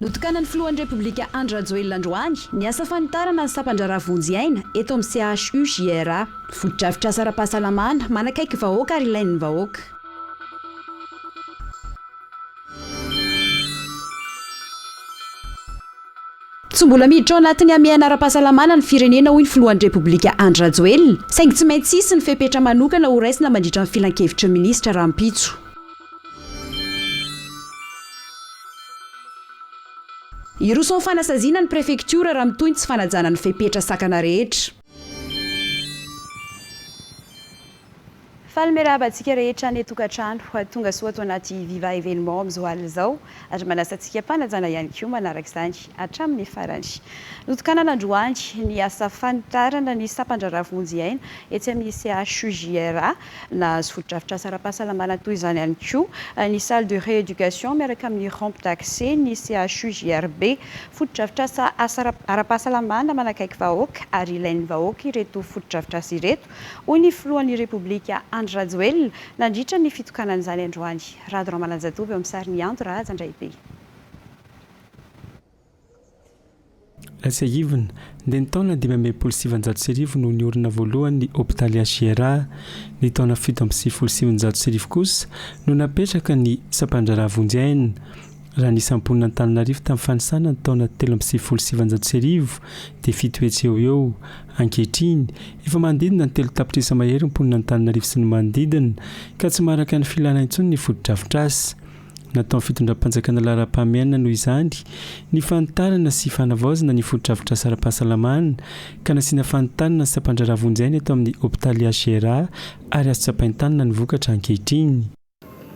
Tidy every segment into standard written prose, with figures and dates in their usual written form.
notokanany filohan'ny repoblika Andry Rajoelina androany ny asa fanitarana ny sampandra-ravonjy-aina eto amin'ny CHUJRA foto-drafitr'asa ara-pahasalamana manakaiky vahoaka ary ilain'ny vahoaka. Tsy mbola miditra ao anatin'ny amiana ara-pahasalamana ny firenena hoy ny filohan'ny repoblika Andry Rajoelina saingy tsy maintsy hisy ny fepetra manokana ho raisina mandritra ny filan-kevitra minisitra Rampitso. Iroso ny fanasaziana ny prefektiora raha mitoy ny tsy fanajana ny fepetra sakana rehetra. Falmerabantsika rehetra ny tokantrano tonga soa ato anaty viva événement amin'izao alina izao ary manasantsika mpanajana ihany koa manaraka izany hatramin'ny farany. Notokanana androany ny asa fanitarana ny sampandra-ravonjy-aina etsy amin'ny CHUJRA na foto-drafitr'asa ara-pahasalamana toy izany ihany koa ny salle de rééducation miaraka amin'ny rampe d'accès ny CHUJRB foto-drafitr'asa ara-pahasalamana manakaiky vahoaka ary ilain'ny vahoaka ireto foto-drafitr'asa ireto hoy ny filohan'ny repoblika Andry Rajoelina nandritra ny fitokanan'izany androany. Radora Malanjatovo eo amin'ny sarin'ny Anto Razandraibe. Lasaivina dia ny taona 2027 no niorina voalohany ny hôpitaly CHUJRA, ny taona 727 kosa no napetraka ny sampandra-ravonjy-aina. Raha ny samponina Antananarivo tamin'ny fanisana ny taona 377 dia fito hetsy eo ankehitriny efa manodidina ny 3 tapitrisa mahery mponina Antananarivo sy ny manodidina ka tsy maraka ny filana intsony ny foto-drafitr'asa. Natao fitondram-panjakana laharam-pahamehana noho izany ny fanitarana sy fanavaozana ny foto-drafitr'asa ara-pahasalamana ka nasiana fanitarana ny sampandra-ravonjy-aina eto amin'ny hôpitaly CHUJRA ary azo tsapain-tanana ny vokatra ankehitriny.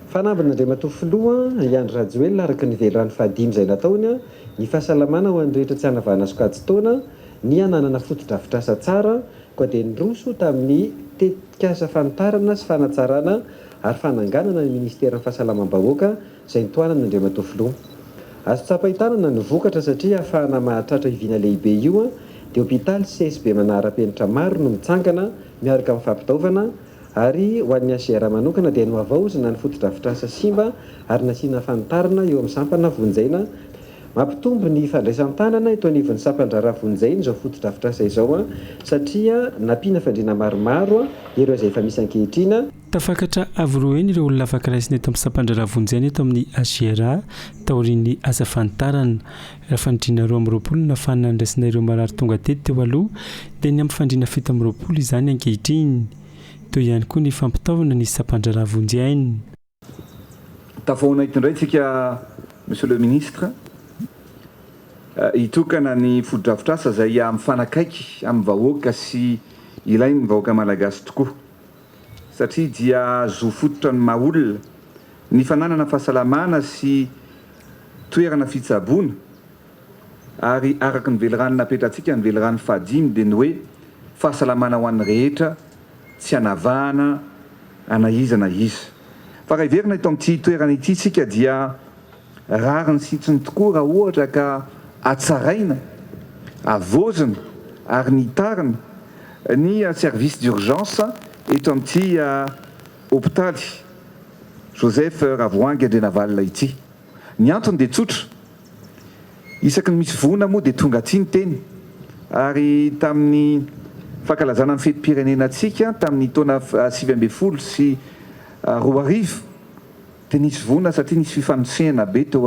Fanambina Andriamatoa filoha Andry Rajoelina araka ny velorany fahadimy izay nataony ny fahasalamana ho an'ny rehetra tsy hanavahana sokajy taona ny ananana foto-drafitr'asa tsara koa dia nyroso tamin'ny tetikasa fanitarana sy fanatsarana ary fananganana ny ministera ny fahasalamam-bahoaka izay nitoanana Andriamatoa filoha. Azo tsapain-tanana ny vokatra satria ahafahana mahatratra hiviana lehibe io dia hôpitaly CSB manara-penitra maro no mitsangana miaraka amin'ny fampitaovana ary ho an'ny CHUJRA manokana dia no avaozana ny foto-drafitr'asa simba ary nasiana fanitarana eo amin'ny sampana-vonjaina. Mampitombo ny fandraisan-tanana eto anivon'ny sampandra-ravonjy-aina izao foto-drafitr'asa izao satria nampiana fandriana maromaro ireo izay efa misy ankehitrina. Tafakatra avoroeny ireo olona afaka raisina eto amin'ny sampandra-ravonjy-aina eto amin'ny CHUJRA taorian'ny asa fanitarana. Raha fandriana 20 na fanana ndraisina ireo marary tonga teto teo aloha dia ny amin'ny fandriana 20 izany ankehitriny. Toy ihany koa ny fampitaovana ny sampandra-ravonjy-aina. Tafahona eto indray tsika Monsieur le Ministre hitokana ny foto-drafitr'asa izay mifanakaiky amin'ny vahoaka sy ilain'ny vahoaka malagasy tokoa satria dia zo fototra ny maha-olona ny fananana fahasalamana sy toerana fitsaboana ary araka ny velorany napetratsika ny velorany fahadimy dia ny hoe fahasalamana ho an'ny rehetra tsy hanavahana anahizana iza. Fa raha iverina ito amin'ity toerana ity tsika dia rariny sitsiny tokoa raha ohatra ka atsaraina, avozina ary nitarina ny service d'urgence eto amin'ity hôpitaly Joseph Ravoahangy Andrenavalona ity. Ny antony dia tsotra, isaky ny misy voana moa dia tonga aty ny teny ary tamin'ny fankalazana ny fetim-pirenena antsika tamin'ny taona 2020 sy 2021 dia nisy voana satria nisy fifanosehana be teo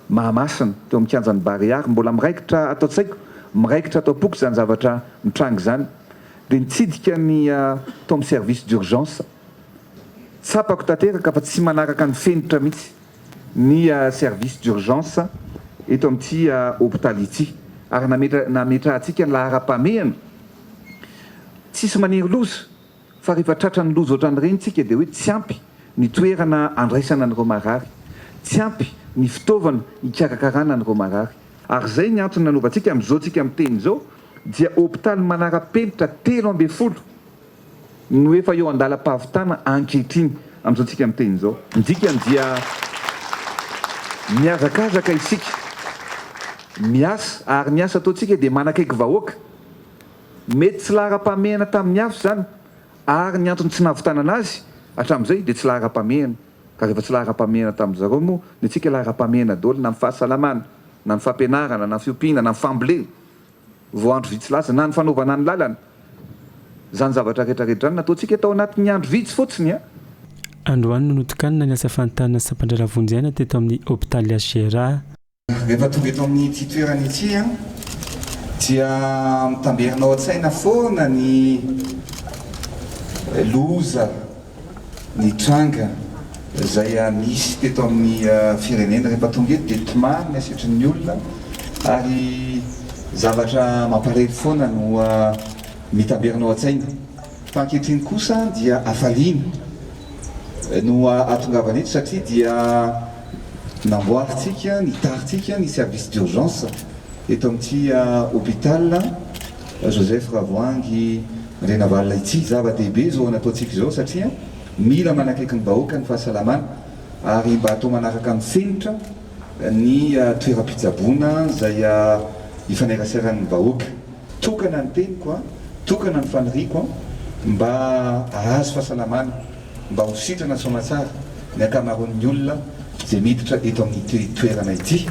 Mahamasina teo amin'ny kianjan'ny Bariary mbola miraikitra atao tsaiko miraikitra atao poko izany zavatra mitrango izany dia nitsidika ny tao amin'ny service d'urgence tsapako tanteraka fa tsy manaraka ny fenitra mihitsy ny service d'urgence eto amin'ity hôpitaly ity ary nametrahantsika ny lahara-pamehana tsisy maniry loza fa rehefa tratra ny loza ohatran'ny reny tsika dia hoe tsy ampy ny toerana andraisana an'ireo marary, tsy ampy ny fitaovana hikarakarana an'ireo marary. Ary izay ny antony nanaovantsika amin'izao tsika amin'ny teny izao dia hôpitaly manara-penitra 13 no efa eo andalam-pahavitana ankehitriny amin'izao tsika amin'ny teny izao. Ndikany dia miazakazaka isika miasa ary ny asa ataontsika dia manakaiky vahoaka mety tsy lahara-pamehana tamin'ny hafa izany ary ny antony tsy nahavitana anazy hatramin'izay dia tsy lahara-pamehana ka rehefa tsy lahara-pamena tamin'izareo moa ny tsika lahara-pamena daholo na ny fahasalamana na ny fampianarana na ny fiompiana na ny fambolena vao andro vitsy lasa na ny fanaovana ny lalana zany zavatra rehetrarehetra any nataontsika tao anatin'ny andro vitsy fotsiny a androany no notokanina ny asa fantanana sampandraravonjy teto amin'ny hôpitaly Asiera. Rehefa tonga eto amin'ny ity toerana ity a dia mitamberinao an-tsaina foana ny loza ny tranga izay misy teto amin'ny firenena rehefa tonga eto dia tomany ny asitrin'ny olona ary zavatra mamparely foana no mitamberinao an-tsaina. Fa ankehitriny kosa dia afaliana no atongavana eto satria dia namboaritsika, nitaritsika ny service d'urgence eto amin'ity hôpital Joseph Ravoangy Renavalona ity. Zava-dehibe zao nataontsika izao satria mila manakaiky ny vahoaka ny fahasalamana ary mba atao manaraka ny fenitra ny toeram-pitsaboana izay ifaneraseran'ny vahoaka. Tokana ny teniko tokana ny faniriako mba ahazo fahasalamana, mba ho sitrana soamatsara ny ankamaroan'ny olona izay miditra eto amin'ny toerana ity.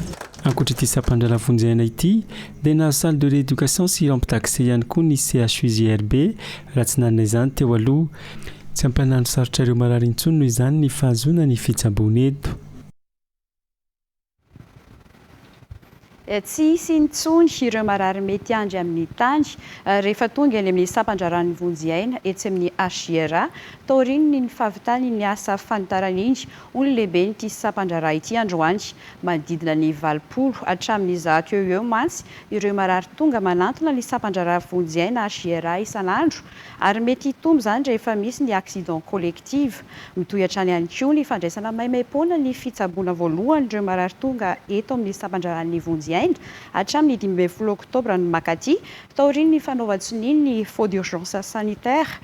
Ankoatra ity sampandraravonjaina ity dia nahazo salle de rééducation sy rampe d'accès ihany koa ny CHUJRB raha tsy nanana izany teo aloha. Tsy ampanano sarotra ireo marary intsony noho izany ny fahazona ny fitsaboana eto. Tsy hisy intsony ireo marary mety andry amin'ny tany rehefa tonga eny amin'ny sampandraran'ny vonjyaina etsy amin'ny Asiera taoriny ny fahavitany ny asa fanitarana iny olona lehibe nyity sampandrara ity androany manodidina ny 20 hatramin'ny 100 eo mantsy ireo marary tonga manantona ny sampandrara vonjyaina Asiera isan'andro ary mety hitombo izany rehefa misy ny accident collective. Mitohy hatrany ihany koa ny fandraisana maimaimpoana ny fitsaboana voalohany ireo marary tonga eto amin'ny sampandraran'ny vonjyaina hatramin'ny 15 oktobra ny makaty taoriny ny fanaovan-tsoniny ny faux d'urgence sanitaire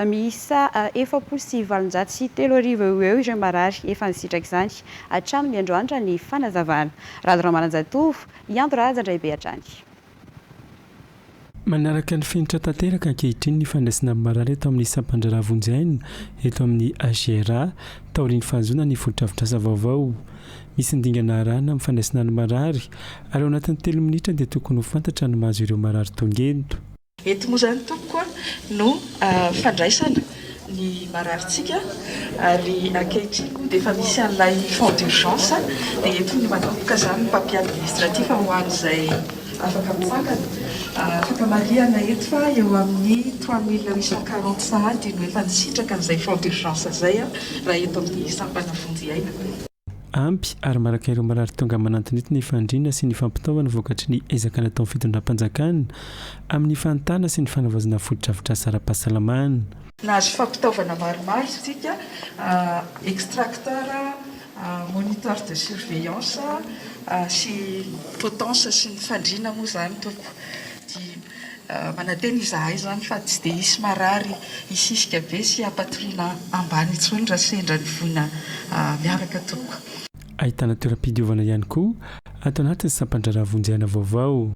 miisa 703 eo ireo marary efa nisitraka izany hatramin'ny androandro ny fanazavana. Radora Mananjatovo, Iandro Razandray be hatrany. Manaraka ny fenitra tanteraka ankehitriny ny fandraisana marary eto amin'ny sampandraravonjaina eto amin'ny Asiera taoriny fahazona ny fototra-avitrasa vaovao. Misy ndingana arahana amin'ny fandraisana ny marary ary ao anatin'ny 3 minitra dia tokony ho fantatra ny mahazo ireo marary tonga eto. Eto moa izany tompoko no fandraisana ny mararitsika ary ankehitriny dia efa misy an'ilay fond d'urgence dia eto ny manomboka izany ny papier administratif ho an'izay afaka mitsangana. Afaka mariana eto fa eo amin'ny 3840 sahady no efa nisitraka an'izay fond d'urgence izay raha eto amin'ny sampana vonjyaina. Ampy ary maraka ireo marary tonga manantona eto ny fandriana sy ny fampitaovana vokatry ny ezaka natao fitondram-panjakana amin'ny fantana sy ny fanavazana fototra-avitrasa ara-pahasalamana. Nahazo fampitaovana maromaro isika, extracteur, moniteur de surveillance sy potence sy ny fandriana moa izany tompo. Manateny izahay izany fa tsy dia hisy marary hisisika be sy hampatoriana ambany intsony raha sendra ny voina miaraka tompo. Ahitana toeram-pidiovana ihany koa ato anatin'ny sampandraravonjaina vaovao.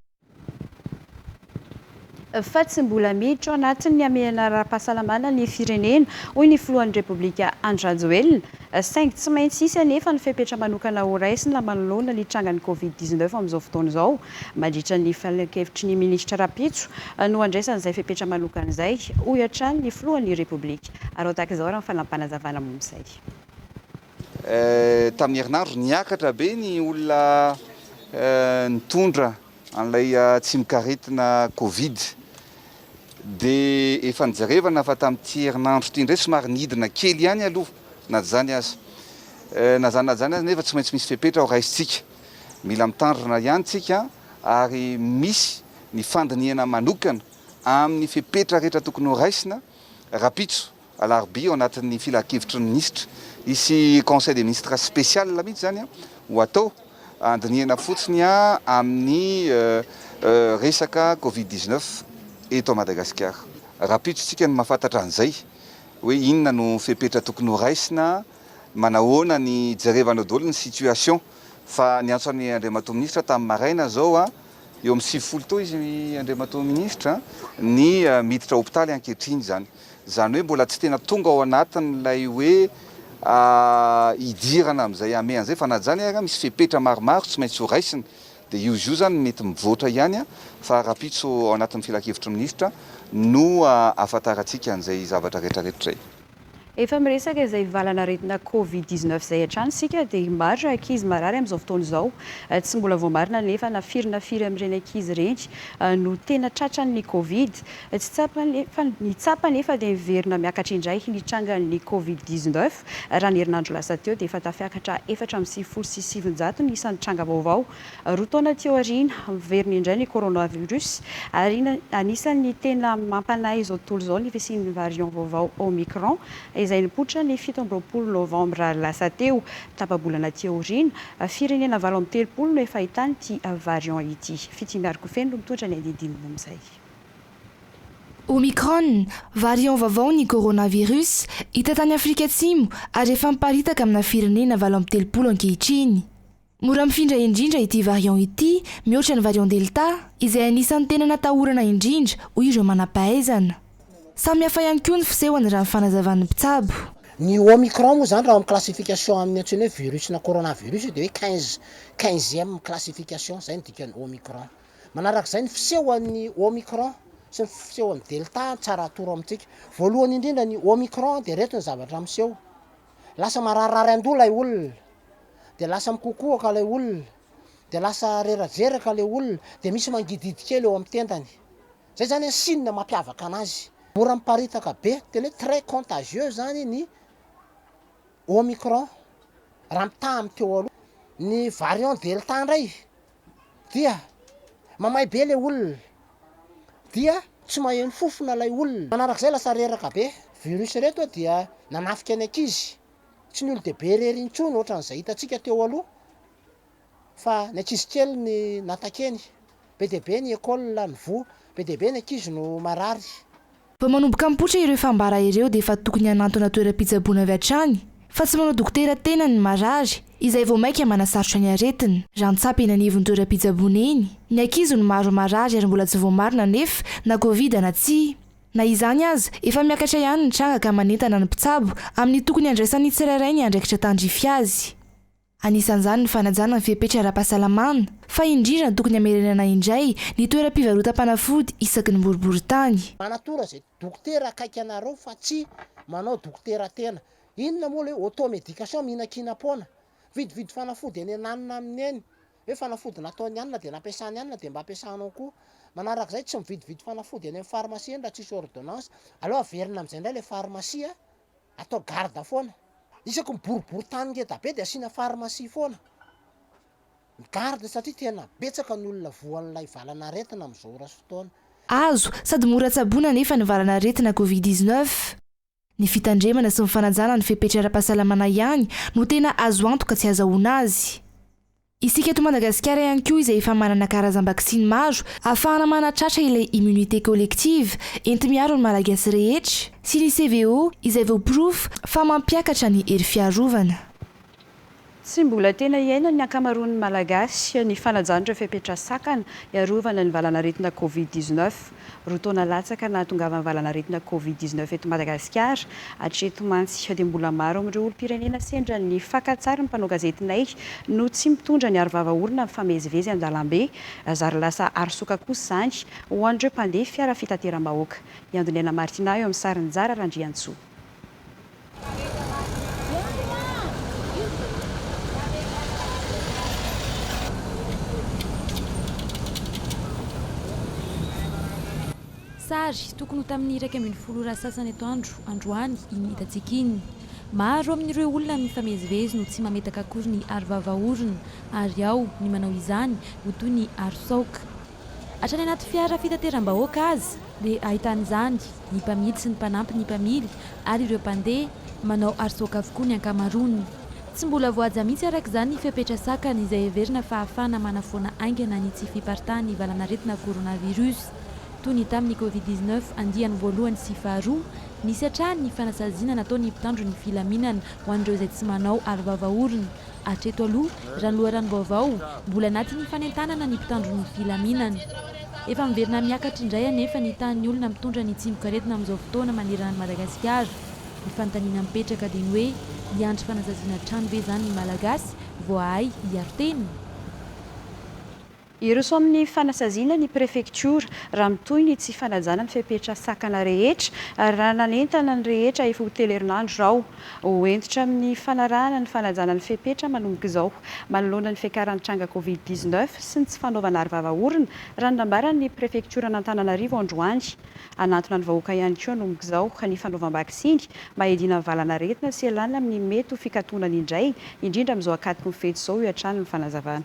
Fa tsy mbola miditra anatin'ny amenana ara-pahasalamana ny firenena hoy ny filohan'ny Repoblika Andry Rajoelina saingy tsy maintsy hisy anefa ny fepetra manokana ho raisina manoloana ny trangan'ny Covid-19 amin'izao fotoana izao. Mandritra ny fialan-kevitry ny minisitra Rapitso no andraisan'izay fepetra manokana izay hoy hatrany ny filohan'ny Repoblika. Ary tahaka izao raha ny fanampanazavana momsay. Tamin'ny herinandro niakatra be ny olona nitondra an'ilay tsy mikaretina Covid dia efa nijarevana fa tamin'ity herinandro ity indray somary nidina kely ihany aloha na zany aza nefa tsy maintsy misy fepetra ao raisitsika. Mila mitandrina ihany tsika ary misy ny fandiniana manokana amin'ny fepetra rehetra tokony ho raisina. Rapitso alarobia ao anatin'ny filan-kevitry ny minisitra isy conseil des ministres spécial mihitsy zany ho atao andiniana fotsiny amin'ny resaka Covid-19 eto Madagasikara. Rapitsotsika no mahafantatra an'izay hoe inona no fepetra tokony ho raisina, manahoana ny jerevana daholo ny situation. Fa ny antsoan'ny Andriamatoa ministra tamin'ny maraina zao eo amin'ny 90 tao izy Andriamatoa ministra ny miditra hôpitaly ankehitriny zany. Zany hoe mbola tsy tena tonga ao anatin'ilay hoe idirana amin'izay ame an'izay fa na zany ara misy fepetra maromaro tsy maintsy ho raisiny dia io zany mety mivoatra ihany fa rapitso ao anatin'ny filakevitra minisitra no ahafantarantsika an'izay zavatra rehetrarehetra zay. Efa miresaka izay valanaretina Covid-19 izay hatrany sika dia maro ankizy marary amin'izao fotoana izao. Tsy mbola voamarina nefa na firy amin'ireny ankizy ireny no tena tratran'ny Covid. Ny tsapa nefa dia miverina miakatra indray nitrangan'ny Covid-19. Raha ny herinandro lasa teo dia efa tafiakatra 4.7 ny isan'ny tranga vaovao. Roa taona teo aoriana miverina indray ny coronavirus ary anisan'ny tena mampanahy izao tontolo izao ny fisian'ny variant vaovao Omicron. Izay nipoitra ny 17 novambra lasa teo tapabolana teo aoriana firenena 23 no efa ahitany ity variant ity. Fitimiariko feno no mitondra ny andinindininy amin'izay. Omicron, variant vaovao ny coronavirus, hita tany Afrika Atsimo ary efa miparitaka amina firenena 23 ankehitriny. Mora mifindra indrindra ity variant ity mihoatra ny variant Delta, izay anisan'ny tena natahorana indrindra hoy ireo manam-pahaizana. Samy hafa ihany koa ny fisehony raha ny fanazavan'ny mpitsabo. Ny Omicron moa zany raha amin'ny classification amin'ny antsoina hoe virus na coronavirus dia hoe 15e classification zay ny dikany Omicron. Manarak'izay ny fisehoan'ny Omicron sy ny fisehoan'ny Delta tsara atoro amintsika. Voalohany indrindra ny Omicron dia reto ny zavatra miseho. Lasa mararirary an-doha ilay olona, dia lasa mikokoaka ilay olona, dia lasa rerajeraka ilay olona, dia misy mangididy kely eo amin'ny tendany. Zay zany ny signe mampiavaka anazy. Mora miparitaka be, tena hoe très contagieux zany ny Omicron. Raha mitaha amin'ny teo aloha, ny variant Delta indray dia mamay be ilay olona, dia tsy maheno fofona ilay olona. Manarak'izay lasa reraka be. Virus reto dia nanafika ny ankizy. Tsy ny olo-dehibe rery intsony ohatran'izay hitantsika teo aloha. Fa ny ankizy kely ny natakeny. Be dia be ny école ny voa, be dia be ny ankizy no marary. Vao manomboka mipoitra ireo fambara ireo dia efa tokony hanantona toeram-pitsaboana avy hatrany. Fa tsy manao dokotera tena ny marary, izay vao maika manasarotra ny aretina. Raha nitsapa eny anivon'ny toeram-pitsaboana eny, ny ankizy no maro marary ary mbola tsy voamarina nefa na Covid na tsia. Na izany aza, efa miakatra ihany ny tranga ka manentana ny mpitsabo amin'ny tokony andraisan'ny tsirairay ny andraikitra tandrify azy. Anisan'izany ny fanajana ny fipetra ara-pahasalamana, fa indrindra tokony hamerenana indray ny toeram-pivarotam-panafody isaky ny boribory-tany. Manatora zay dokotera akaiky anareo fa tsy manao dokotera tena. Inona moa le auto-médication mihinan-kinam-poana. Vidividy fanafody eny ananina amin'ny eny. Hoe fanafody nataony anina dia nampiasany anina dia mba ampiasanao koa. Manarak'izay tsy mividividy fanafody eny amin'ny pharmacie eny raha tsisy ordonnance. Aleo averina amin'izay indray le pharmacie atao garde foana. Isaky miboribory tany ngeda be dia asiana pharmacie foana. Garde satria tena betsaka ny olona voan'ilay valanaretina amin'izao raha fotoana. Azo sady mora tsaboana nefa ny valanaretina Covid-19. Ny fitandremana sy ny fanajana ny fipetra ara-pahasalamana ihany no tena azo antoka tsy azahoana azy. Isika eto Madagasikara ihany koa izay efa manana karazam-bakisiny maro ahafahana manatratra ilay immunité collective enti miaro ny malagasy rehetra sy ny CVO izay voaporofo fa mampiakatra ny hery fiarovana. Tsy mbola tena iaina ny ankamaroan'ny malagasy ny fanajana fipetra sakana iarovana ny valanaretina Covid-19. Roa taona latsaka nahatongavana valanaretina Covid-19 eto Madagasikara. Hatreto mantsy dia mbola maro amin'ireo olom-pirenena sendra ny fakantsary ny mpanao gazetinay no tsy mitondra ny arovava-orona amin'ny famezivezy an-dalambe. Zary lasa arosoka kosa izany ho an'ireo mpandeha fiara fitateram-bahoaka. Iandoniana Martina eo amin'ny sarin'ny Zara Randriantsoa. Sary tokony ho tamin'ny 1.10 sasany eto androany iny hitantsika iny. Maro amin'ireo olona mifamezivezy no tsy mametaka akory ny arovava-orona ary ao ny manao izany ho toy ny arosoka. Hatrany anaty fiara fitateram-bahoaka azy dia ahitan'izany ny mpamily sy ny mpanampy ny mpamily ary ireo mpandeha manao arosoka avokoa ny ankamaroany. Tsy mbola voaja mihitsy arak'izany ny fipetra sakana izay heverina fa ahafahana manafoana aingana ny tsy fiparitahan'ny valanaretina coronavirus. Toy ny tamin'ny Covid-19 andiany voalohany sy faharoa, nisy hatrany ny fanasaziana nataony mpitandro ny filaminana ho an'ireo izay tsy manao arovava-orona. Hatreto aloha, raha ny loharanom-baovao, mbola anatin'ny fanentanana ny mpitandro ny filaminana. Efa miverina miakatra indray anefa ny tahan'ny olona mitondra ny tsimboka aretina amin'izao fotoana manerana ny Madagasikara. ny fanontaniana mipetraka dia ny hoe hiandry fanazaziana trano ve zany ny malagasy voahay hiaro-teniny. Iroso amin'ny fanasaziana ny préfecture raha mitoy ny tsy fanajana ny fepetra sakana rehetra ary raha nanentana ny rehetra efa ho telo herinandro rao hoentitra amin'ny fanarahana ny fanajana ny fepetra manomboka izao manoloana ny fiakaran'ny tranga Covid-19 sy ny tsy fanaovana ary-vava-orona raha nandambaran'ny préfecture n'Antananarivo androany. Anatona ny vahoaka ihany koa manomboka izao ny fanaovam-baksingy mahedina valana aretina sy elana amin'ny mety ho fikatoanana indray indrindra amin'izao akatoko ny fety izao hiatrany ny fanazavana.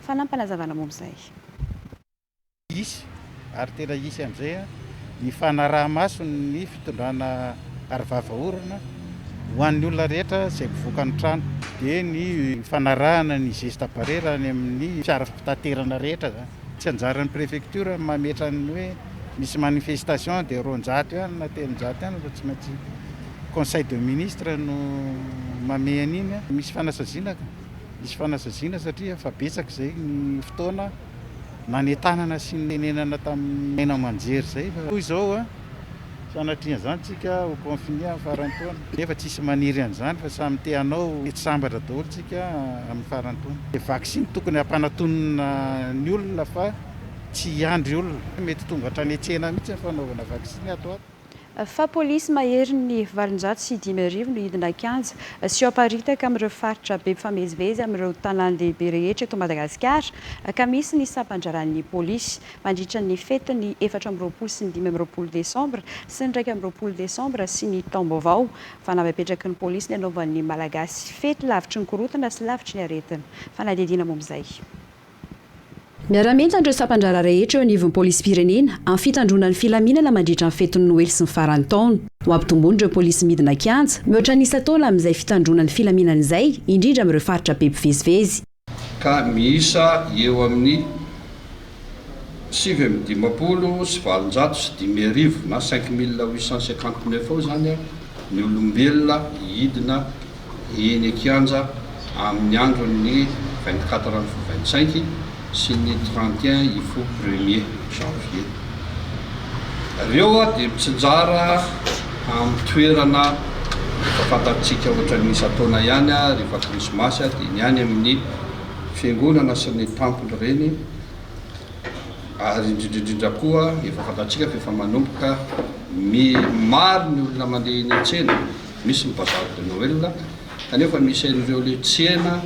Fanampanazavana momzay. Isy ary tena isy amin'izay ny fanaraha-maso ny fitondrana ary-vava-orona ho an'ny olona rehetra izay mivoaka ny trano dia ny fanarahana ny geste barrière any amin'ny fiara-pitaterana rehetra tsy anjaran'ny préfecture mametra ny hoe misy manifestation dia roanjato ihany na telonjato ihany fa tsy maintsy conseil de ministre no mame an'iny misy fanasaziana satria fa betsaka izay ny fotoana nanentanana sy nenenana tamin'ny aina manjery izay fa toy izao sanatria zany tsika ho confiné amin'ny farantaona nefa tsisy maniry an'izany fa samy te hanao mety sambatra daholo tsika amin'ny farantaona. Dia vaksiny tokony hampanantonina ny olona fa tsy hiandry olona mety tonga hatrany an-tsena mihitsy ny fanaovana vaksiny ato ato. Fa polisy mahery ny valonjato sy 10,000 no hidina kianja sy aparitaka amin'ireo faritra be mpifamezivezy amin'ireo tanàn-dehibe rehetra eto Madagasikara ka misy ny sampandraran'ny polisy mandritra ny fety ny 4 sy ny 5 Desambra sy ny 2 Desambra sy ny taom-baovao fa navapetraky ny polisy ny anaovan'ny malagasy fety lavitry ny korotana sy lavitry ny aretina. Fanadidina momzay. Miara-mientana ireo sampandrara rehetra eo anivon'ny polisy-pirenena amin'ny fitandronan'ny filaminana mandritra ny fetin'ny Noely sy ny faran'ny taona. Ho ampitombony ireo polisy midina kianja mihoatra ny isa-taona amin'izay fitandronan'ny filaminana izay indrindra amin'ireo faritra be mpivezivezy. Ka miisa eo amin'ny 7,50 sy 700 sy 10,000 na 5,859 eo zany ny olombelona hidina eny kianja amin'ny andron'ny 24/25 sy ny 31 ifo 1er janvier. Ireo dia mitsinjara amin'ny toerana efa fantatsika ohatran'ny isa-taona ihany rehefa krismasy dia ny any amin'ny fiangonana sy ny temple reny ary indrindrindrindra koa efa fantatsika fa efa manomboka maro ny olona mandeha eny an-tsena misy ny bazary de Noël kanefa misy ireo le tsena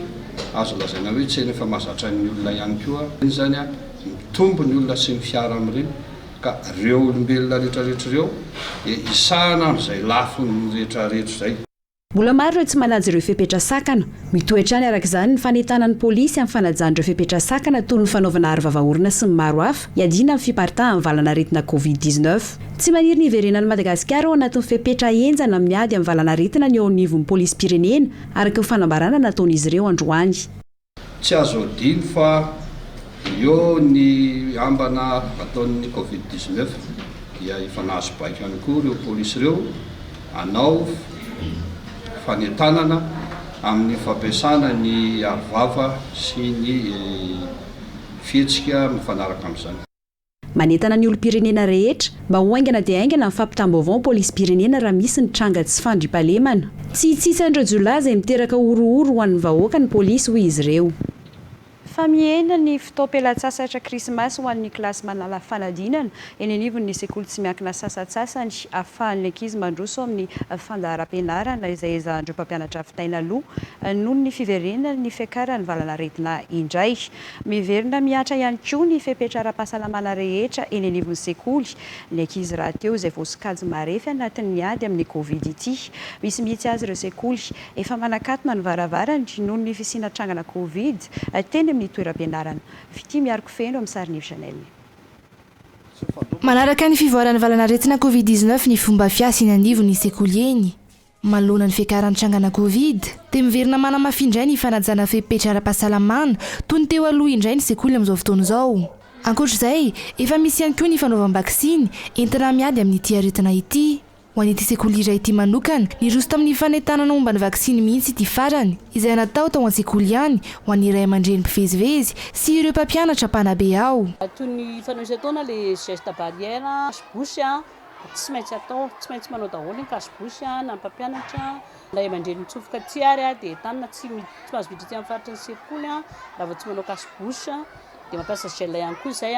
azo lazaina hoe tsena efa mahazatra ny olona ihany koa zany mitombo ny olona sy ny fiara amin'ireny ka ireo olombelona rehetrarehetra ireo isahana amin'izay lafiny rehetrarehetra izay. Mbola maro ireo tsy manajy ireo fepetra sakana mitoetra any araka izany ny fanentanan'ny polisy amin'ny fanajan'ireo fepetra sakana toy ny fanaovana ary-vava-orona sy ny maro hafa hiadina amin'ny fiparitahan'ny valana aretina Covid-19. Tsy maniry ny iverenan'i Madagasikara ao anatin'ny fepetra enjana miady amin'ny valana aretina ny eo anivon'ny polisy-pirenena araka ny fanambarana nataon'izy ireo androany. Tsy azo adino fa eo ny ambana ataon'ny Covid-19 dia efa nahazo baiko ihany koa ireo polisy ireo hanao fanentanana amin'ny fampiasana ny ary-vava sy ny fihetsika mifanaraka amin'izany. Manentana ny olom-pirenena rehetra mba ho aingana dia aingana amin'ny fampitam-baovao ny polisy-pirenena raha misy ny tranga tsy fandriam-pahalemana. Tsy andro jiolahy izay miteraka orooro ho an'ny vahoaka ny polisy hoy izy ireo. Fa mihena ny fotoam-pialatsasatra krismasy ho an'ny kilasy manala fanadinana eny anivon'ny sekoly tsy miankina sasatsasany ahafahan'ny ankizy mandroso amin'ny fandaharam-pianarana izay ezahandreo mpampianatra fitaina aloha noho ny fiverenana ny fiakaran'ny valana aretina indray. Miverina miatra ihany koa ny fepetra ara-pahasalamana rehetra eny anivon'ny sekoly ny ankizy raha teo izay voasokajy marefy anatin'ny ady amin'ny Covid ity. Misy mihitsy azy ireo sekoly efa manakatona ny varavarany noho ny fisiana trangana Covid teny amin'ny toeram-pianarana. Fity miariko feno amin'ny Sarinivo Chanel. Manaraka ny fivoaran'ny valana aretina Covid-19 ny fomba fiasa eny anivon'ny sekoly eny manoloana ny fiakaran'ny trangana Covid dia miverina manamafindray ny fanajana fepetra ara-pahasalamana toy ny teo aloha indray ny sekoly amin'izao fotoana izao. Ankoatr'izay efa misy ihany koa ny fanaovam-bakisiny entina miady amin'ity aretina ity. Ho an'ity sekoly iray ity manokana ny roso tamin'ny fanentanana momba ny vaksiny mihitsy ity farany izay natao tao an-tsekoly ihany ho an'ny iray aman-dreny mpivezivezy sy ireo mpampianatra mpanabe ao. Toy ny fanao isa-taona le geste barrière bouche tsy maintsy atao tsy maintsy manao daholo ny kasibosy na mpampianatra lay aman-dreny mitsofoka tiary dia tanina tsy mahazo vidry ty amin'ny faritra ny sekoly raha vao tsy manao kasibosy dia mampiasa gel ihany koa izay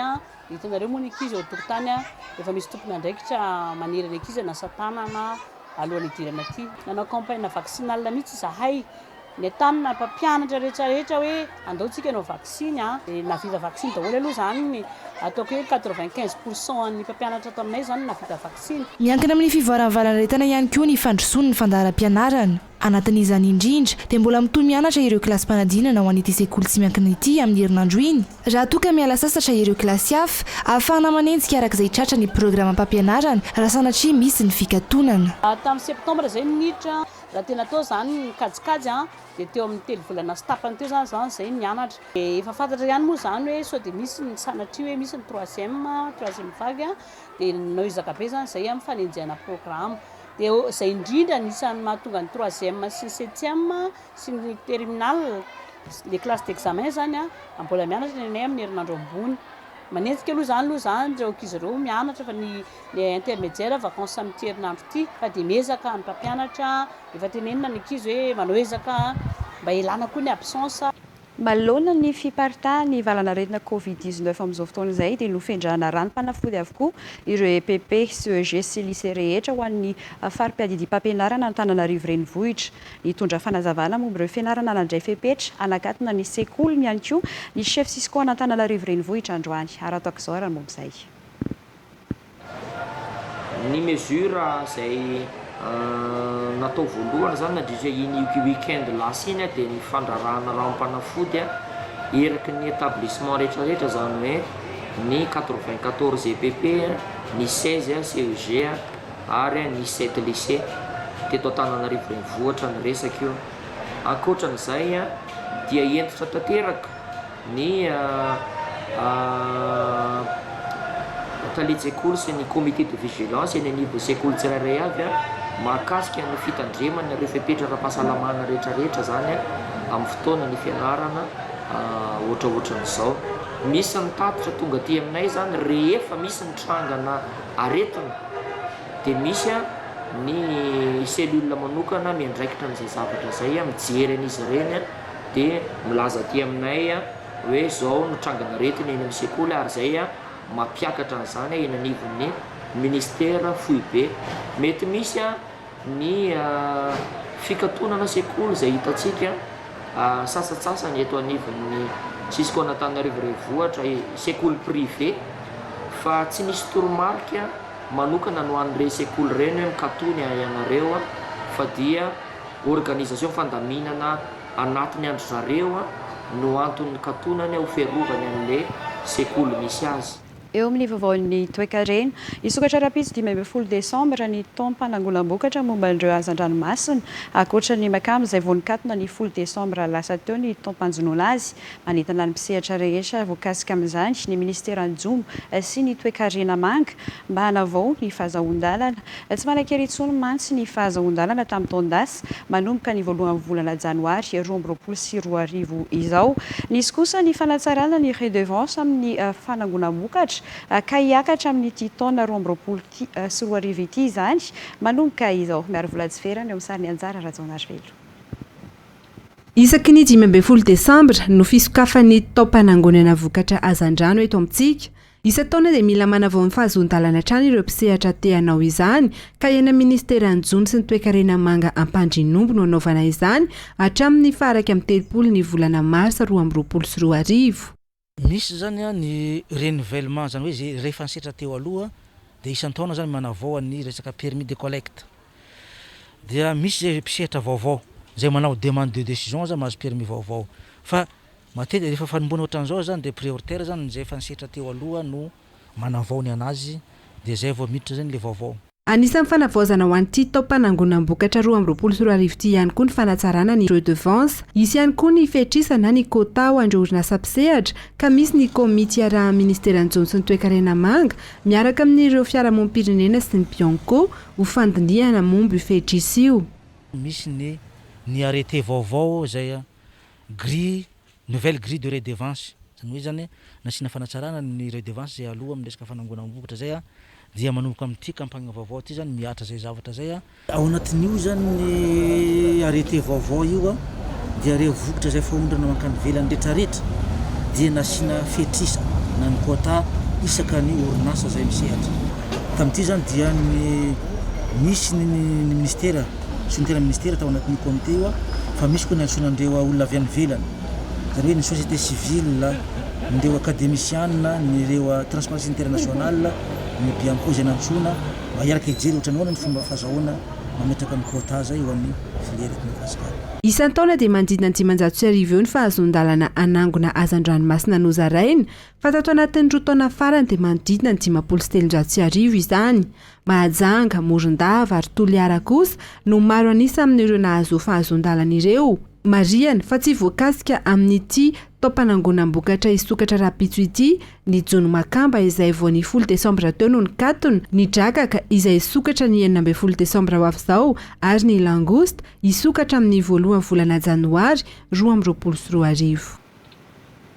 hitanareo moa ny ankizy eo tokotany efa misy tompona andraikitra maniry ny ankizy anasan-tanana alohan'ny idirana aty nanao campagne vaccinal mihitsy zahay ny tanina mpampianatra rehetrarehetra hoe andaontsika anao vaccine dia navita vaccine daholo aloha zany ataoko hoe 95% ny mpampianatra ato aminay zany navita vaccine. Miankina amin'ny fivoaran'ny valaretana ihany koa ny fandrosoany ny fandaharam-pianarana anatin'izany indrindra dia mbola mitohy mianatra ireo kilasy mpanadinana ho an'ity sekoly tsy miankina ity amin'ny herinandro iny raha toa ka miala sasatra ireo kilasy hafa ahafahana manenjika arak'izay tratra ny programam-pampianarana raha sanatria misy ny fikatonana. Tamin'ny septambra zay minitra raha tena atao zany ny kajikajy dia teo amin'ny 3 volana sy tapany teo zany zay nianatra dia efa fantatra ihany moa zany hoe sao dia misy ny sanatria hoe misy ny troisième vague dia noezaka be zany zay mifanenjehana programme dia zay indrindra nisan'ny mahatonga ny troisième sy ny septième sy ny terminal les classes d'examen zany mbola mianatra ny anay amin'ny herinandro ambony manenjika aloha zany reo ankizy ireo mianatra fa ny intermédiaire vacances amin'ity herinandro ity fa dia miezaka ny mpampianatra efa tenenina ny ankizy hoe manao ezaka mba ilana koa ny absence. Manoloana ny fiparitaha ny valanaretina Covid-19 amin'izao fotoana izay dia nofendrahana ranom-panafody avokoa ireo EPP sy EG sy lycée rehetra ho an'ny farim-piadidim-pampianarana Antananarivo renivohitra. Nitondra fanazavana momba ireo fianarana nandray fepetra anakatona ny sekoly ihany koa ny chef Cisco Antananarivo renivohitra androany arato akizao raha momba izay. Ny mesure izay natao voalohany zany nandritra iny weekend lasa iny dia ny fandrarahana ranom-panafody eraky ny établissement rehetrarehetra zany hoe ny 94 EPP ny 16 CEG ary ny 7 lycée teto Antananarivo renivohitra ny resaka io. Ankoatran'izay dia entitra tanteraka ny talitsekoly sy ny comité de vigilance eny anivon'ny sekoly tsirairay avy mahakasika ny fitandremana ireo fepetra ara-pahasalamana rehetrarehetra zany amin'ny fotoana ny fianarana ohatraohatran'izao. Misy ny tatitra tonga aty aminay zany rehefa misy ny trangana aretina dia misy ny cellule manokana miandraikitra n'izay zavatra izay mijery an'izy ireny dia milaza aty aminay hoe zao no trangana aretina eny amin'ny sekoly ary zay mampiakatra an'izany eny anivon'ny ministère fohy be. Mety misy ny fikatonana sekoly izay hitantsika sasatsasany eto anivon'ny Cisco Antananarivo renivohitra sekoly privé fa tsy nisy toromarika manokana no an'ireny sekoly ireny hoe mikatony ianareo fa dia organisation fandaminana anatiny andro zareo no antony katonany ho fiarovany amin'ilay sekoly misy azy. Eo amin'ny vaovaon'ny toe-karena isokatra rapitsy 12 desambra ny taom-panangolam-bokatra momba ireo hazan-dranomasina ankoatra ny makamy izay vonikatona ny 10 desambra lasa teo ny taom-panjonoana azy manentana ny mpisehatra rehetra voakasika amin'izany ny ministera an-jomo sy ny toe-karena manga mba hanavao ny fahazahoan-dalana. Tsy manan-kery-tsony mantsy ny fahazahoan-dalana tamin'ny taon-dasa manomboka ny voalohan'ny volana janoary 2024 izao. Nisy kosa ny fanatsarana ny redevance amin'ny fanangonam-bokatra ka hiakatra amin'ny ity taona 2024 ity izany manomboka izao. Miaro volatsiferana eo amin'ny sariny anjara Rajaonary Velo. Isaky ny 12 desambra no fisokafan'ny taom-panangonana vokatra hazan-drano eto amintsika. Isa-taona dia mila manavao ny fahazoan-dalana hatrany ireo mpisehatra te hanao izany ka ena ministera an-jony sy ny toe-karena manga Ampandrinombo no anaovana izany hatramin'ny faraka amin'ny 30 ny volana marsa 2024. Misy zany ny renouvellement zany hoe zay rehefa nisetra teo aloha dia isan-taona zany manavao ny resaka permis de collecte. Dia misy zay mpisehatra vaovao zay manao demande de décision zany mahazo permis vaovao. Fa matetika rehefa fanomboana ohatran'izao zany dia prioritaire zany zay efa nisetra teo aloha no manavao ny anazy dia zay vao miditra zany le vaovao. Anisan'ny fanavaozana ho an'ity taom-panangonam-bokatra 2024 ity ihany koa ny fanatsarana ny redevance. Isy ihany koa ny fetrisana ny kôta ho an'ireo orinasa mpisehatra ka misy ny komity arahan'ny ministera an-jony sy ny toe-karena manga miaraka amin'ireo fiarahamonim-pirenena sy ny Bianco ho fandiniana momba io fetrisa io. Misy ny arrêté vaovao zay nouvelle grille de redevance. Zany hoe zany nasina fanatsarana ny redevance zay aloha amin'ny resaka fanangonam-bokatra zay dia manomboka amin'ity campagne vaovao ty zany miatra zay zavatra zay ao anatin'io zany arrêté vaovao io dia reo vokotra zay faondrana mankany velany rehetrarehetra dia nasina fetrisa na ny quota isaka ny orinasa zay misehatra tamin'ity zany dia misy ny ministera sy ny tena ministera tao anatin'ny comité io fa misy koa ny antsonandreo olona avy any velany zany hoe ny société civile nireo académicianna nireo transparency internationale ny bianco zay nantsona mba hiaraka hijery ohatrany hoana ny fomba fahazahoana mametraka amin'ny quota zay eo amin'ny filière eto Madagasikara. Isan-taona dia manodidina 500 eo ny fahazon-dalana anangona hazan-dranomasina nozaraina fa tato anatin'ny roa taona farany dia manodidina ny 570 izany. Mahajanga, Morondava ary Toliara kosa no maro anisa amin'ireo nahazo fahazon-dalana ireo. Mariana fa tsy voakasika amin'ity taom-panangonam-bokatra isokatra rapitso ity ny Jono Makamba izay vao ny 10 Desambra teo no nikatona, ny Drakaka izay isokatra ny 19 Desambra ho avy izao ary ny Langouste isokatra amin'ny voalohan'ny volana Janoary 2024.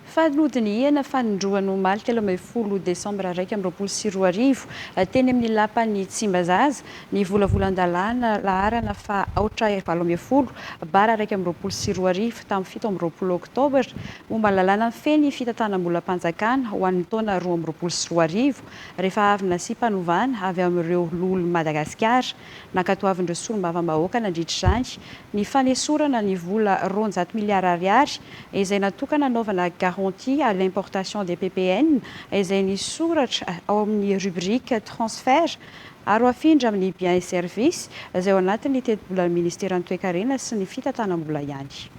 Fanodiny hena fanindroana omaly 10 Desambra 2024 teny amin'ny lapan'ny Tsimbazaza ny volavolan-dalàna laharana fa 820 bara 2024 tamin'ny 17 Oktobra momba lalàna feny fitantanam-bolam-panjakana ho an'ny taona 2024 rehefa avy nasy mpanovana avy amin'ireo lolo Madagasikara nakatoavin'ireo solombavam-bahoaka nandritrizany ny fanesorana ny vola 200 miliara ariary izay natokana anaovana garantie à l'importation des PPN izay nisoratra ao amin'ny rubrique transfert ary afindra amin'ny biens et services izay ao anatin'ny teti-bolan'ny ministera ny toe-karena sy ny fitantanam-bola ihany.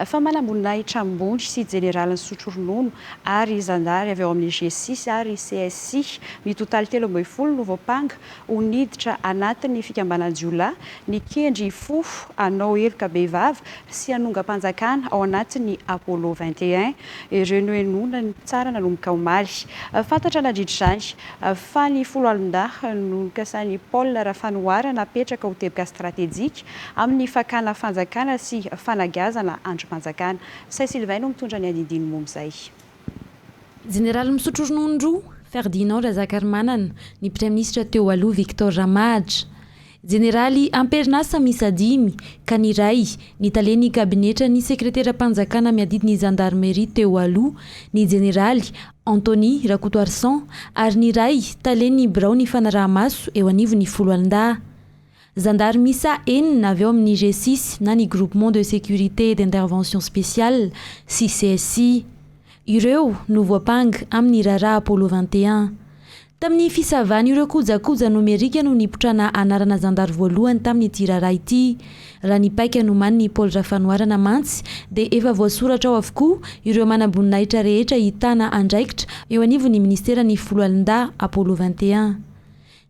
Fa manambonina Trambondry sy Général Sotroronono ary Zandary avy ao amin'ny G6 ary CSI mitotaly 30 no voapanga ho niditra anatin'ny fikambanan-jiolahy ny kendry fofo anao heloka behivavy sy anonga-panjakana ao anatin'ny Apollo 21 ireo noenona ny tsara nanomboka omaly. Fantatra nandritrizany fa ny 10 alin-dahy no nikasan'ny Paul Rafanoara napetraka ho teboka stratégique amin'ny fakana fanjakana sy fanagazana panjakana. Say Sylvain no mitondra ny andindiny momba izay. Général misotro ronono roa Ferdinand Razakarimanana, ny Premier ministre teo aloha Victor Ramadra, Généraly Amperinasa misadimy ka ny iray ny taleny kabinetra ny sekretera panjakana miadidy ny gendarmerie teo aloha ny Généraly Anthony Rakotoarsan ary ny iray taleny birao ny fanaraha-maso eo anivo ny 10 alin-dahy. Gendarme misa enina avy ao amin'ny G6 na ny groupement de sécurité et d'intervention spéciale sy CSI. Ireo no voapanga amin'ny raharaha Apollo 21. Tamin'ny fisavana ireo kojakoja nomerika no nipotrana anarana zandary voalohany tamin'ny ity raharaha ity. Raha ny paika no man'ny Paul Rafanoara Namantsy dia efa voasoratra ao avokoa ireo manamboninahitra rehetra hitana andraikitra eo anivon'ny ministera ny 10 alin-dahy Apollo 21.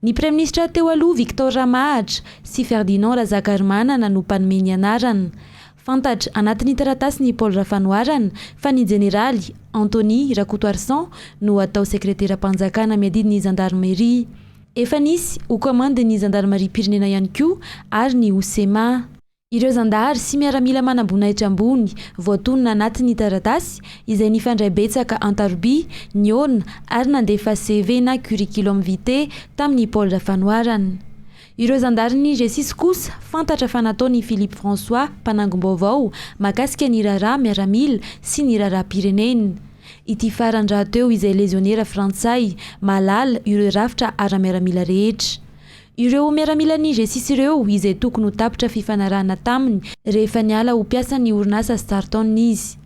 Ny Premier ministre teo aloha Victor Ramadra sy Ferdinand Razakarimanana no mpanome ny anarana. Fantatra anatin'ny taratasy ny Paul Rafanoarana fa ny Généraly Anthony Rakotoarsan no atao sekretera panjakana miadidy ny gendarmerie. Efa nisy ho komande ny gendarmerie pirenena ihany koa ary ny OSEMA. Ireo zandary sy miaramila manambonahitra ambony voatonona anatin'ny taratasy izay nifandray betsaka antaroby, niona ary nandefa CV na curriculum vitae tamin'ny Paul Rafanoarana. Ireo zandary ny G6 kosa fantatra fa nataony Philippe François mpanangom-baovao makasika ny raharaha miaramila sy ny raharaha pirenena. Ity faran-draha teo izay lezionera frantsay malala ireo rafitra ara-miaramila rehetra. Ireo miaramila ny G6 ireo izay tokony ho tapitra fifanarahana taminy rehefa niala ho piasa ny orinasa Starton izy.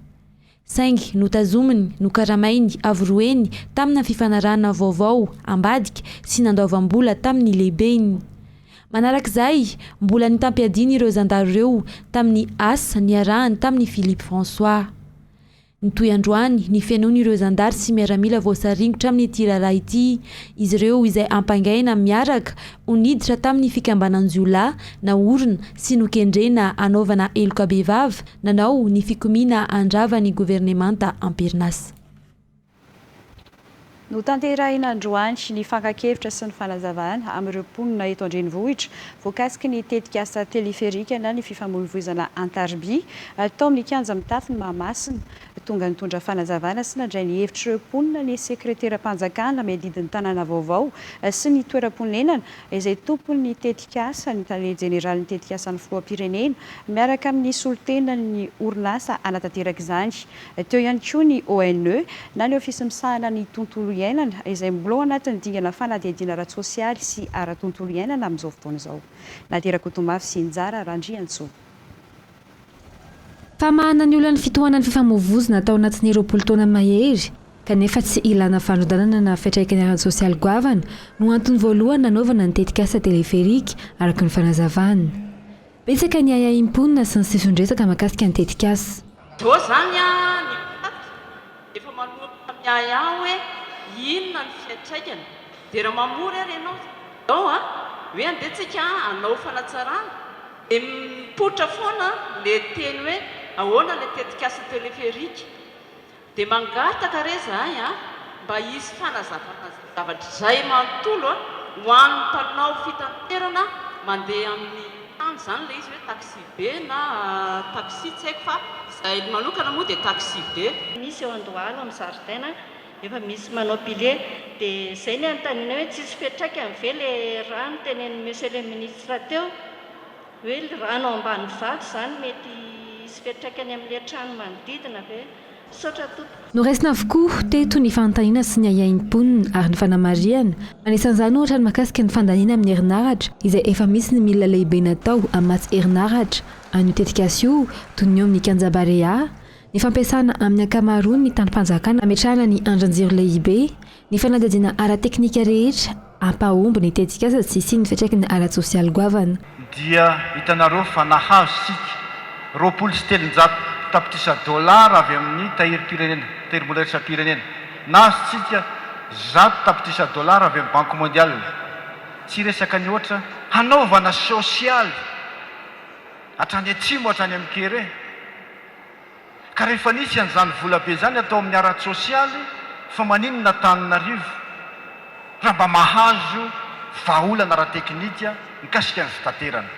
Saingy notazominy, nokaramainy, avoroeny tamina fifanarahana vaovao, ambadika sy nandoavam-bola tamin'ny lehibeny. Manarak'izay, mbola nitampiadiny ireo zandary ireo tamin'ny asa niarahany tamin'ny Philippe François. Nitoy androany ny fianoany ireo zandary sy miaramila voasaringotra amin'ny ity raharaha ity, izy ireo izay ampangaina miaraka oniditra tamin'ny fikambanan-jiolahy naorina sy nokendrena anaovana heloka behivavy nanao ny fikomiana andrava ny gouvernemanta Amperinasa. no tanterahina androany ny fankakevitra sy ny fanazavana amin'ireo mponina eto andrenivohitra voakasiky ny tetikasa teleferika na ny fifamoivoizana antarby atao amin'ny kianja mitafy ny Mahamasina tonga nitondra fanazavana sy nandray ny hevitry ireo mponina ny sekretera-panjakana miadidin'ny tanàna vaovao sy ny toeram-ponenana izay tompon'ny tetikasa ny tany jeneraly ny tetikasan'ny filoham-pirenena miaraka amin'ny solotena ny orinasa anatanteraka izany. Teo ihany koa ny ONE na ny ofisy misahana ny tontolo iainana izay mbola anatin'ny dingana fanadihadiana ara-tsosialy sy ara-tontolo iainana amin'izao fotoana izao. Naterako tomafy sy Njara Randriantsoa. Famahana ny olona ny fitohanan'ny fifamoivoizana atao anatin'ny roapolo taona mahery kanefa tsy ilana fandrodanana na fiantraikany ara-tsosialy goavana no antony voalohany nanaovana ny tetikasa teleferika araka ny fanazavana. Betsaka ny ahahim-ponina sy ny sifindresaka mahakasika ny tetikasa. Zao zany ny paty efa manomboka miaya hoe inona ny fiantraikany dia raha mamory ary ianao zao hoe andetsika hanao fanatsarana dia mipoitra foana le teny hoe ahoana le tetikasa teleferika dia mangataka re zahay mba hisy fanazavana zavatra izay manontolo ho an'ny mpanao fitanterana mandeha amin'ny tany zany le izy hoe taxi be na taxi tsy haiko fa izay manokana moa dia taxi be. Misy eo Andohalo amin'ny zaridaina efa misy manao pile dia izay ny antanina hoe tsisy fiantraikany ve le rano tenen'ny monsieur le ministre teo hoe rano ambany vato zany mety hisy fiantraikany amin'ilay trano manodidina ve sotra toto. No resina avokoa teto ny fanontaniana sy ny ahahim-ponina ary ny fanamariana anisan'izany ohatra ny mahakasika ny fandaniana amin'ny herinaratra izay efa misy ny milina lehibe natao amatsy herinaratra an'io tetikasa io toy ny eo amin'ny Kanja Barea ny fampiasana amin'ny ankamaroany ny tany-panjakana ametrahana ny andrin-jiro lehibe ny fanadihadiana ara-teknika rehetra ampahomby ny tetikasa sy sy ny fiantraikany ara-tsosialy goavana. Dia hitanareo fa nahazo sika roapolo sy telonjato tapitrisa dolara avy amin'ny tahirim-pirenena tahirim-bola-pirenena nahazo sika 100 tapitrisa dolara avy amin'ny banque mondiale. Tsy resaka ny ohatra hanaovana sosialy hatrany atsimo hatrany amin'ny kere ka rehefa nisy an'izany vola be zany atao amin'ny ara-tsosialy fa maninona Antananarivo raha mba mahazo vahaolana ara-teknika mikasika ny fitaterana.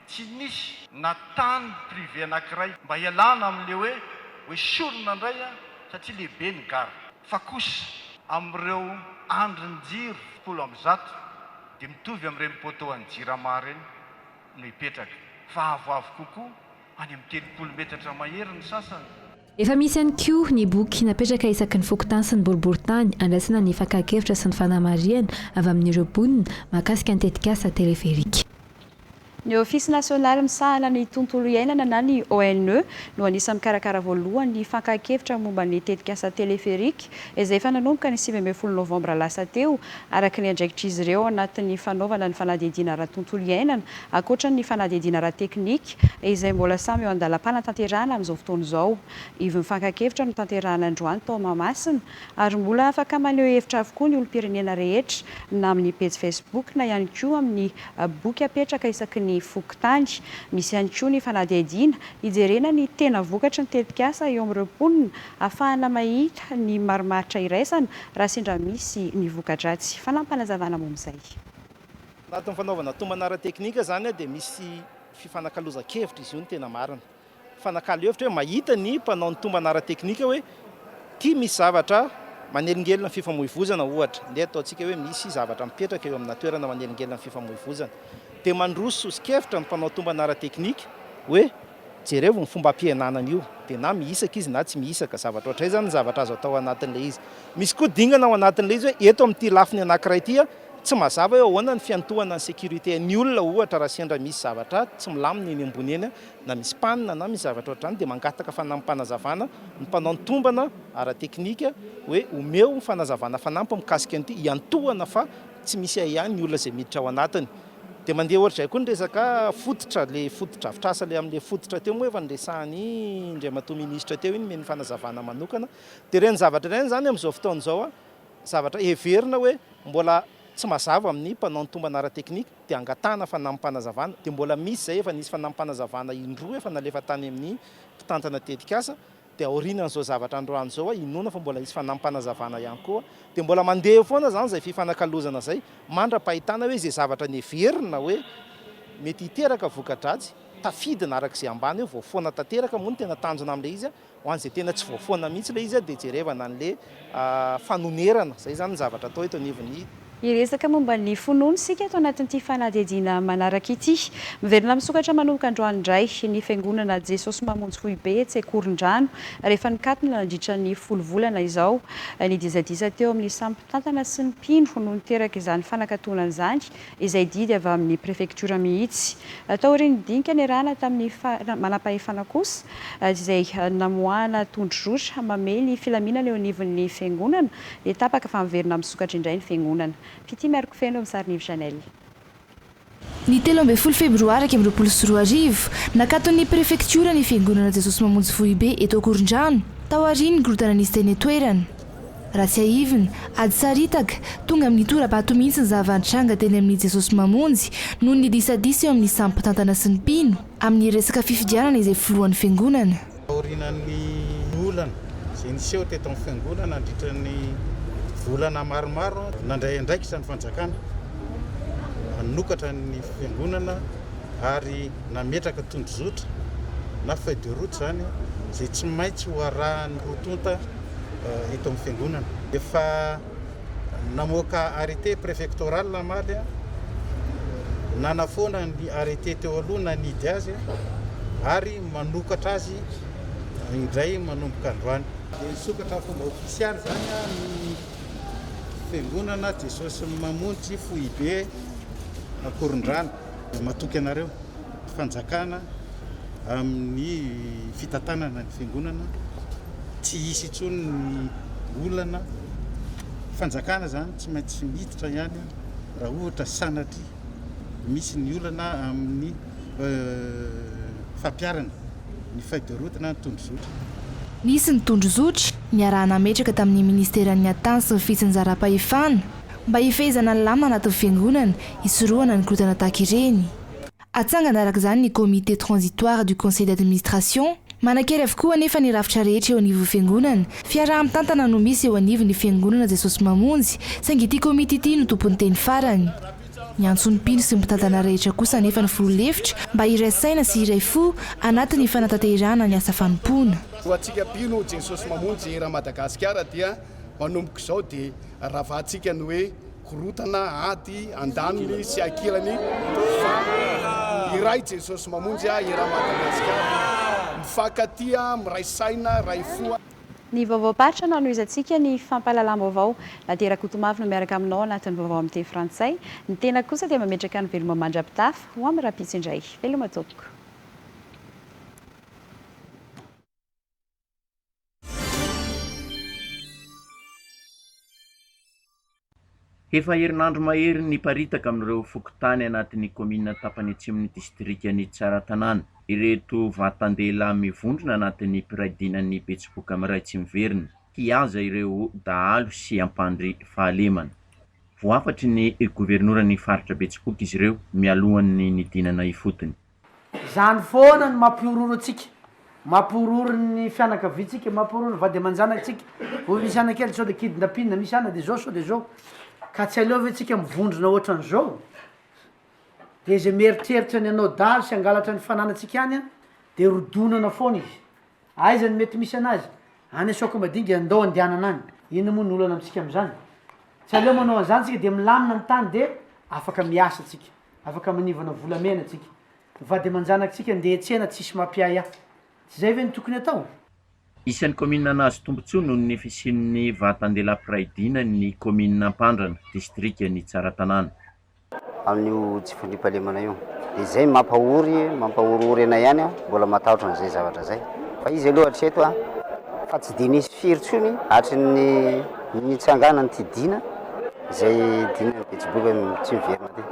Tsy nisy na tany privé anankiray mba hialana amin'le hoe sorona indray satria lehibe ny gara fa kosa amin'ireo andrin-jiro 100 dia mitovy amin'ireny poteau-ny Jirama reny no hipetraka fa avoavo kokoa any amin'ny 30 metatra mahery ny sasany. Efa misy ihany koa ny boky napetraka isaky ny fokotany sy ny boriboritany andraisana ny fankakevitra sy ny fanamariana avy amin'ireo mponina mahakasika ny tetikasa teleferika. Ny ofisy nasionaly misahana ny tontolo iainana na ny ONE no anisany mikarakara voalohany ny fankakevitra momba ny tetikasa teleferika izay efa nanomboka ny 15 novambra lasa teo araka ny andraikitr'izy ireo anatin'ny fanaovana ny fanadihadiana ara-tontolo iainana ankoatra ny fanadihadiana ara-teknika izay mbola samy eo andalam-panatanterahana amin'izao fotoana izao. Ivy ny fankakevitra no tanterahana androany tao Mahamasina ary mbola afaka maneho hevitra avokoa ny olom-pirenena rehetra na amin'ny page Facebook na ihany koa amin'ny boky apetraka isaky ny fokotany. Misy ihany koa ny fanadihadiana hijerena ny tena vokatry ny tetikasa eo amin'ireo mponina ahafahana mahita ny marimaritra iraisana raha sendra misy ny voka-dratsy. Fanampanazavana mom'izay. Anatin'ny fanaovana tombana ara-teknika zany dia misy fifanakaloza-kevitra izy io ny tena marina. Fanakalo-hevitra hoe mahita ny mpanao ny tombana ara-teknika hoe tia misy zavatra manelingelina ny fifamoivoizana ohatra ndeha ataontsika hoe misy zavatra mipetraka eo amina toerana manelingelina ny fifamoivoizana dia mandroso sosokevitra ny mpanao tombana ara-teknika hoe jereo ny fomba ampihenanana io dia na mihisaka izy na tsy mihisaka zavatra ohatray zany zavatra azo atao anatin'ilay izy. Misy koa dingana ao anatin'ilay izy hoe eto amin'ity lafiny anankiray ity tsy mazava hoe ahoana ny fiantohana ny sécurité ny olona ohatra raha sendra misy zavatra tsy milamina eny ambony eny na misy panina na misy zavatra ohatrany dia mangataka fanampanazavana ny mpanao ny tombana ara-teknika hoe omeo fanazavana fanampy mikasika an'ity hiantohana fa tsy misy ihany ny olona izay miditra ao anatiny. Dia mandeha ohatr'izay koa ny resaka fototra le fototra-drafitra le amin'le fototra teo moa efa nresahany Andriamatoa ministra teo iny meny fanazavana manokana dia ireny zavatra ireny zany amin'izao fotoana izao zavatra heverina hoe mbola tsy mazava amin'ny mpanao ny tombana ara-teknika dia angatahana fanampanazavana dia mbola misy zay efa nisy fanampanazavana indroa efa nalefa tany amin'ny mpitantana tetikasa dia aorinan'izao zavatra androany zao a inona fa mbola isy fanampanazavana ihany koa dia mbola mandeha foana zany zay fifanakalozana zay mandra-pahitana hoe zay zavatra neverina hoe mety hiteraka voka-dratsy tafidina arak'izay ambany eo voafoana tanteraka moa no tena tanjona amin'ilay izy a ho an'izay tena tsy voafoana mihitsy ilay izy a dia jerevana an'le fanonerana zay zany ny zavatra atao eto anivony. Iresaka momba ny finoana sika eto anatin'ity fanadihadiana manaraka ity. Miverina misokatra manomboka androany indray ny fiangonana Jesosy Mamonjy Foibe tsy Korondrano rehefa nikatona nandritra ny 10 volana izao nidizadiza teo amin'ny sampitantana sy ny mpino no niteraka izany fanakatonana izany izay didy avy amin'ny prefektura mihitsy. Tao ry nidinika ny rana tamin'ny manam-pahefana kosa izay namoahana tondro-drotra mamely ny filaminana eo anivon'ny fiangonana dia tapaka fa miverina misokatra indray ny fiangonana. Fity miaraka feno amin'ny Sarinivo Chanel. Ny 13 febroary 2024 nakaton'ny prefektura ny fiangonana Jesosy Mamonjy Foibe eto Korondrano tao aoriany grotananista eny toerana. Raha tsy aivina ady saritaka tonga amin'ny tora-bato mihitsy ny zava-nitranga teny amin'ny Jesosy Mamonjy noho ny disadisa eo amin'ny sampitantana sy ny mpino amin'ny resaka fifidianana izay filohan'ny fiangonana. Aorinan'ny olana izay niseho teto amin'ny fiangonana nandritran'ny volana maromaro nandray andraikitra ny fanjakana nanokatra ny fiangonana ary nametraka tondrozotra na feuille de route zany izay tsy maintsy ho arahan'ny rotonta eto amin'ny fiangonana. Efa namoaka arrêté préfectoral maly nanafoana ny arrêté teo aloha nanidy azy ary manokatra azy indray manomboka androany. Dia nisokatra fomba ofisialy zany ny fiangonana Jesosy Mamonjy Foibe Korondrano matoky anareo fanjakana amin'ny fitantanana ny fiangonana tsy hisy intsony ny olana fanjakana zany tsy maintsy miditra ihany raha ohatra sanatry misy ny olana amin'ny fampiarana ny feuille de route na ny tondrozotra. Nisy ny tondrozotra niarahana ametraka tamin'ny ministeran'ny atany sy ny fitsinjaram-pahefana mba hifehezana ny lamina anatin'ny fiangonana hisorohana ny korotana tahaka ireny. Atsangana araka izany ny comité transitoire du conseil d'administration manakery avokoa anefa ny rafitra rehetra eo anivon'ny fiangonana fiaraha-mitantana no misy eo anivon'ny fiangonana Jesosy Mamonjy saingy ity komity ity no tompon'ny teny farany. Nyantso ny mpino sy mpitantana rehetra kosa anefa ny filoha-hevitra mba iray saina sy iray fo anatin'ny fanatanterahana ny asa fanompoana. Atsika mpino Jesosy Mamonjy era Madagasikara dia manomboka izao dia ravahantsika ny hoe korotana ady andaniny sy akilany fa iray Jesosy Mamonjy era Madagasikara mifankatia miray saina ray fo. Ny vaovao-paritra nanoizantsika ny fampahalalam-baovao nateraka otomavy no miaraka aminao anatin'ny vaovao amin'ny teny frantsay. Ny tena kosa dia mametraka ny veloma mandrapitafy ho amin'ny rapitsy indray. Veloma tompoko. Efa herinandro mahery ny paritaka amin'ireo fokotany anatin'ny komina tapany atsimon'ny distrikany Tsaratanàna. Ireto vatandela mivondrona anatin'ny piraidianan'ny Betsiboka amiray tsy miverina. Hiaza ireo dahalo sy ampandry fahalemana. Voafatry ny governoran'ny faritra Betsiboka izy ireo mialohan'ny nidinana ifotony. Zany foana ny mampiororo antsika. Mampiororo ny fianakaviantsika, mampiororo ny vady aman-janaktsika. Vo misy anakely sao dia kidinapinina misy ana dia zao sao dia zao. Ka tsy aleova antsika mivondrona ohatran'izao. Dia izay mieritreritra ny anao dahalo sy angalatra ny fananantsika any dia rodonana foana izy. Aiza ny mety misy anazy? Any saoka madinga andao andianana any. Ino moa ny olana amintsika amin'izany? Tsy aleo manao an'izany tsika dia milamina ny tany dia afaka miasa tsika. Afaka manivana volamena tsika. Vady aman-janaktsika ndeha tsena tsisy mampiaya. Tsy izay ve ny tokony atao? Isan'ny komina nazo tombontsoa noho ny fisian'ny vatandela-piraidiana ny komina Ampandrana, distrikany Tsaratanàna. Amin'io tsy fondrim-pahalemana io. Dia izay mampahorory anay ihany mbola matahotra an'izay zavatra zay. Fa izy aloha hatreto fa tsy dia nisy firy-tsony hatry ny nitsangana ny tidina izay dinany Betsiboka tsy miverina ty.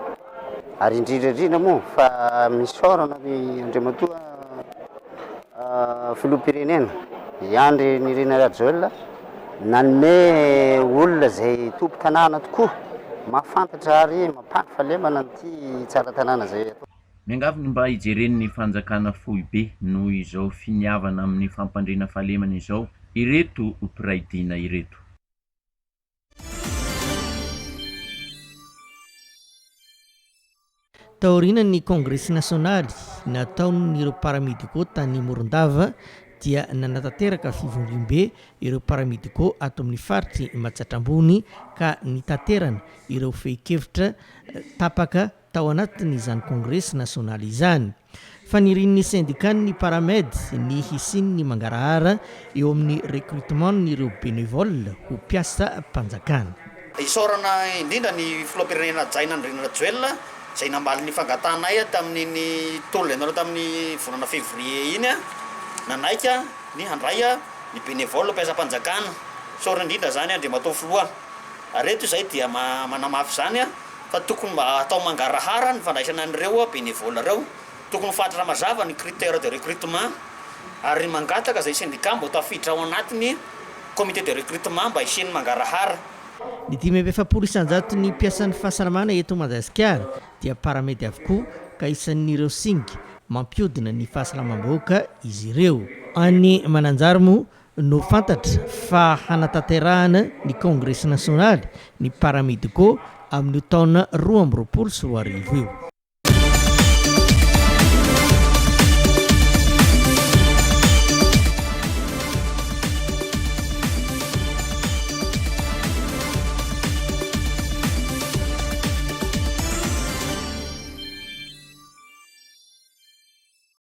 Ary indrindrandrindra moa fa misaorana ny Andriamatoa filoham-pirenena Andry Nirina Rajoelina nanome olona izay tompo tanàna tokoa mafantatra ary mampandry fahalemana nyty Tsaratanàna zay atao. miangavy ny mba hijeren'ny fanjakana fohy be noho izao finiavana amin'ny fampandrena fahalemana izao ireto piraidina ireto. taorianany Congrès nasionaly nataon'ireo paramedicaux tany Morondava dia nanatanteraka fivondrom-be ireo paramedicaux ato amin'ny faritry Matsatram-bony ka nitaterana ireo fehi-kevitra tapaka tao anatin'izany Congrès nasionaly izany. Fa nirin'ny syndicat ny paramedy ny hisin'ny mangarahara eo amin'ny recrutement n'ireo bénévole ho mpiasa mpanjakana. Isorana indrindra ny filoham-pirenena Jaina Andrinina Rajoelina izay nambali ny fangatanay tamin'ny tolona ianareo tamin'ny volana février iny nanaika ny handray ny bénévole mpiasa mpanjakana. Isorana indrindra zany Andriamatoa Filoha. Areto izay dia manamafy zany fa tokony mba atao mangarahara ny fandraisana an'ireo bénévole reo. Tokony fantatra mazava ny critère de recrutement ary mangataka zay syndicat mba tafiditra ao anatiny comité de recrutement mba isiany mangarahara. Ny 570 ny mpiasan'ny fahasalamana eto Madagasikara dia paramedy avokoa ka isan'ireo singy mampiodina ny fahasalamam-bahoaka izy ireo. Any Mananjary moa no fantatra fa hanatanterahana ny Congrès nasionaly ny paramedicaux amin'ny taona 2024 io.